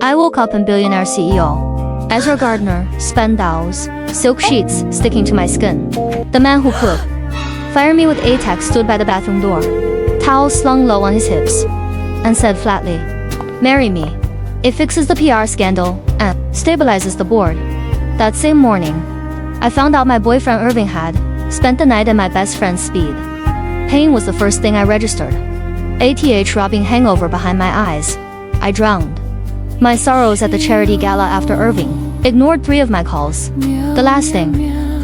I woke up in Billionaire CEO. Ezra Gardner, spandauls, silk sheets sticking to my skin. The man who could fire me with ATEX stood by the bathroom door, towels slung low on his hips, and said flatly, "Marry me. It fixes the PR scandal and stabilizes the board." That same morning, I found out my boyfriend Irving had spent the night in my best friend's speed. Pain was the first thing I registered. ATH robbing hangover behind my eyes. I drowned. My sorrows at the charity gala after Irving ignored 3 of my calls. The last thing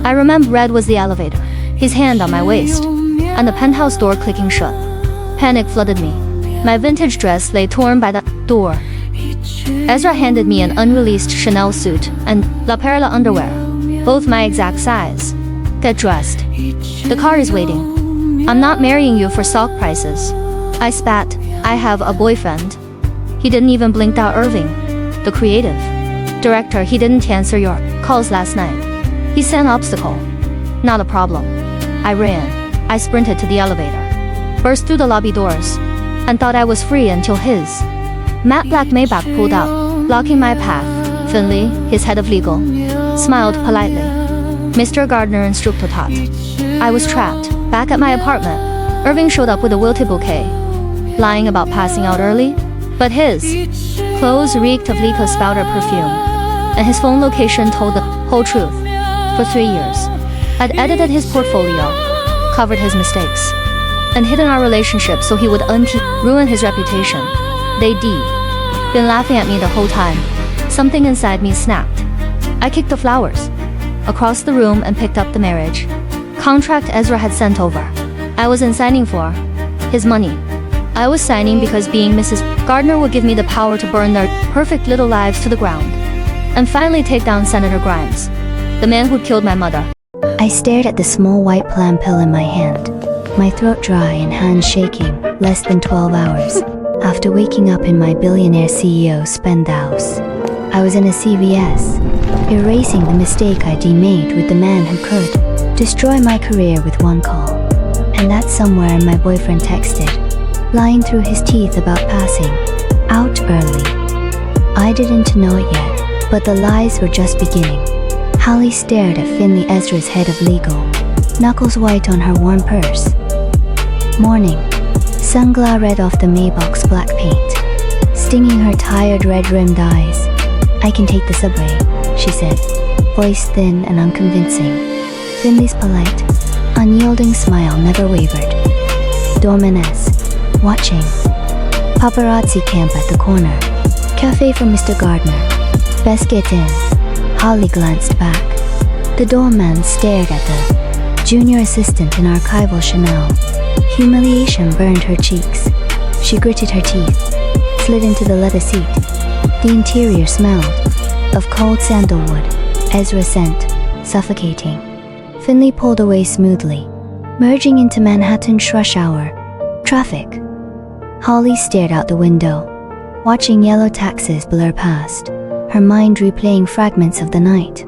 I remember read was the elevator, his hand on my waist, and the penthouse door clicking shut. Panic flooded me. My vintage dress lay torn by the door. Ezra handed me an unreleased Chanel suit and La Perla underwear, both my exact size. "Get dressed. The car is waiting. I'm not marrying you for sock prices." I spat. "I have a boyfriend." He didn't even blink out. "Irving, the creative director, he didn't answer your calls last night. He's an obstacle." "Not a problem." I ran. I sprinted to the elevator, burst through the lobby doors, and thought I was free until his matte black Maybach pulled out, blocking my path. Finley, his head of legal, smiled politely. "Mr. Gardner instructor taught." I was trapped. Back at my apartment, Irving showed up with a wilted bouquet, lying about passing out early, but his clothes reeked of Lico's powder perfume, and his phone location told the whole truth. For 3 years, I'd edited his portfolio, covered his mistakes, and hidden our relationship so he would ruin his reputation. They'd been laughing at me the whole time. Something inside me snapped. I kicked the flowers across the room and picked up the marriage contract Ezra had sent over. I wasn't signing for his money. I was signing because being Mrs. Gardner would give me the power to burn their perfect little lives to the ground and finally take down Senator Grimes, the man who'd killed my mother. I stared at the small white plan pill in my hand, my throat dry and hands shaking. Less than 12 hours after waking up in my Billionaire CEO spendhouse, I was in a CVS, erasing the mistake I'd made with the man who could destroy my career with one call. And that's somewhere my boyfriend texted, lying through his teeth about passing out early. I didn't know it yet, but the lies were just beginning. Holly stared at Finley, Ezra's head of legal, knuckles white on her warm purse. Morning. Sunglass red off the Maybach's black paint, stinging her tired red-rimmed eyes. "I can take the subway," she said, voice thin and unconvincing. Finley's polite, unyielding smile never wavered. Doormaness, watching. Paparazzi camp at the corner. "Cafe for Mr. Gardner. Best get in." Holly glanced back. The doorman stared at the junior assistant in archival Chanel. Humiliation burned her cheeks. She gritted her teeth, slid into the leather seat. The interior smelled of cold sandalwood, Ezra scent, suffocating. Finley pulled away smoothly, merging into Manhattan's rush hour traffic. Holly stared out the window, watching yellow taxis blur past, her mind replaying fragments of the night.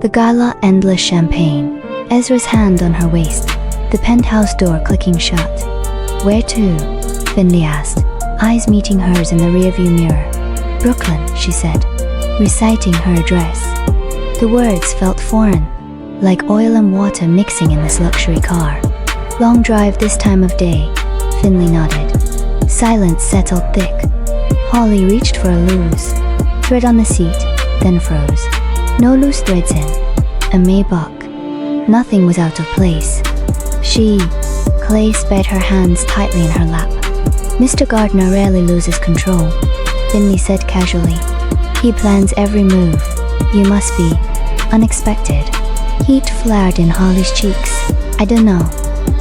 The gala, endless champagne, Ezra's hand on her waist, the penthouse door clicking shut. "Where to?" Finley asked, eyes meeting hers in the rearview mirror. "Brooklyn," she said, reciting her address. The words felt foreign, like oil and water mixing in this luxury car. "Long drive this time of day," Finley nodded. Silence settled thick. Holly reached for a loose thread on the seat, then froze. No loose threads in. A Maybach. Nothing was out of place. Clay sped her hands tightly in her lap. "Mr. Gardner rarely loses control," Finley said casually. "He plans every move. You must be unexpected." Heat flared in Holly's cheeks. "I don't know.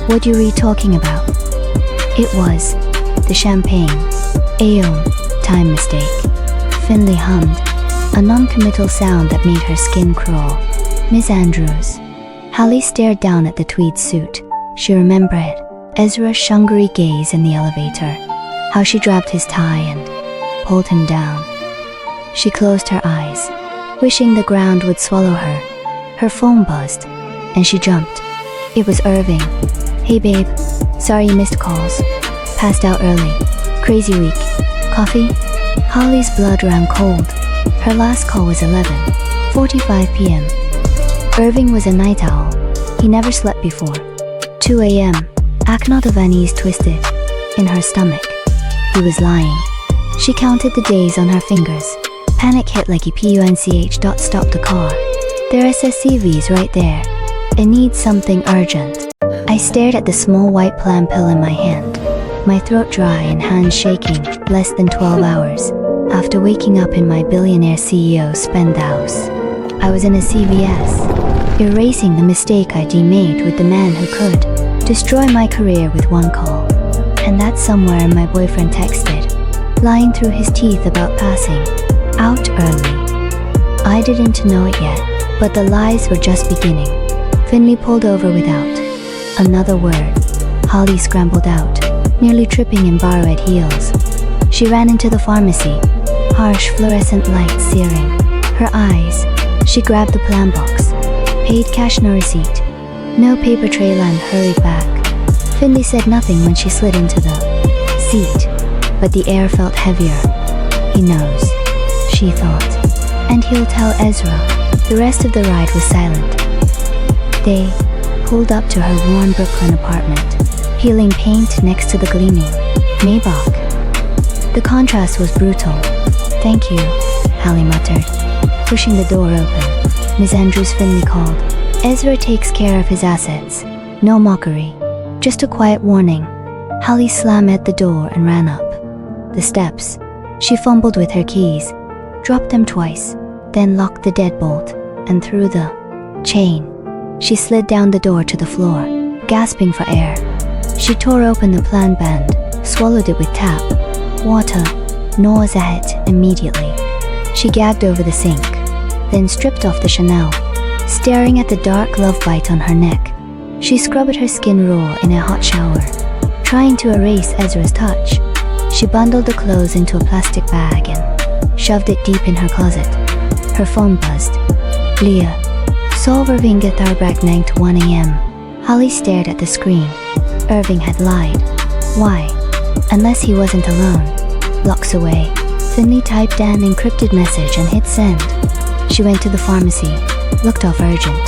What you were talking about?" "It was the champagne. Time mistake." Finley hummed, a non-committal sound that made her skin crawl. "Miss Andrews." Holly stared down at the tweed suit. She remembered Ezra's shungry gaze in the elevator, how she grabbed his tie and pulled him down. She closed her eyes, wishing the ground would swallow her. Her phone buzzed, and she jumped. It was Irving. "Hey babe, sorry you missed calls. Passed out early. Crazy week. Coffee?" Holly's blood ran cold. Her last call was 11:45 p.m. Irving was a night owl. He never slept before. 2 a.m. Aknot of unease twisted in her stomach. He was lying. She counted the days on her fingers. Panic hit like a punch. Stop the car. There are SSCVs right there. It needs something urgent. I stared at the small white plan pill in my hand. My throat dry and hands shaking. Less than 12 hours after waking up in my billionaire CEO spend house. I was in a CVS, erasing the mistake I'd made with the man who could destroy my career with one call. And that's somewhere my boyfriend texted, lying through his teeth about passing out early. I didn't know it yet, but the lies were just beginning. Finley pulled over without another word. Holly scrambled out, nearly tripping in borrowed heels. She ran into the pharmacy, harsh fluorescent lights searing her eyes. She grabbed the plan box, paid cash, no receipt, no paper trail, and hurried back. Finley said nothing when she slid into the seat, but the air felt heavier. He knows, she thought, and he'll tell Ezra. The rest of the ride was silent. They pulled up to her worn Brooklyn apartment, peeling paint next to the gleaming Maybach. The contrast was brutal. "Thank you," Hallie muttered, pushing the door open. "Ms. Andrews," Finley called. "Ezra takes care of his assets. No mockery. Just a quiet warning." Hallie slammed the door and ran up the steps. She fumbled with her keys, dropped them twice, then locked the deadbolt, and threw the chain. She slid down the door to the floor, gasping for air. She tore open the plan band, swallowed it with tap water, nauseated immediately. She gagged over the sink, then stripped off the Chanel, staring at the dark love bite on her neck. She scrubbed her skin raw in a hot shower, trying to erase Ezra's touch. She bundled the clothes into a plastic bag and shoved it deep in her closet. Her phone buzzed. "Leah, solve Irving get back 9 to 1 a.m. Holly stared at the screen. Irving had lied. Why? Unless he wasn't alone. Blocks away. Finley typed an encrypted message and hit send. She went to the pharmacy, looked off urgent.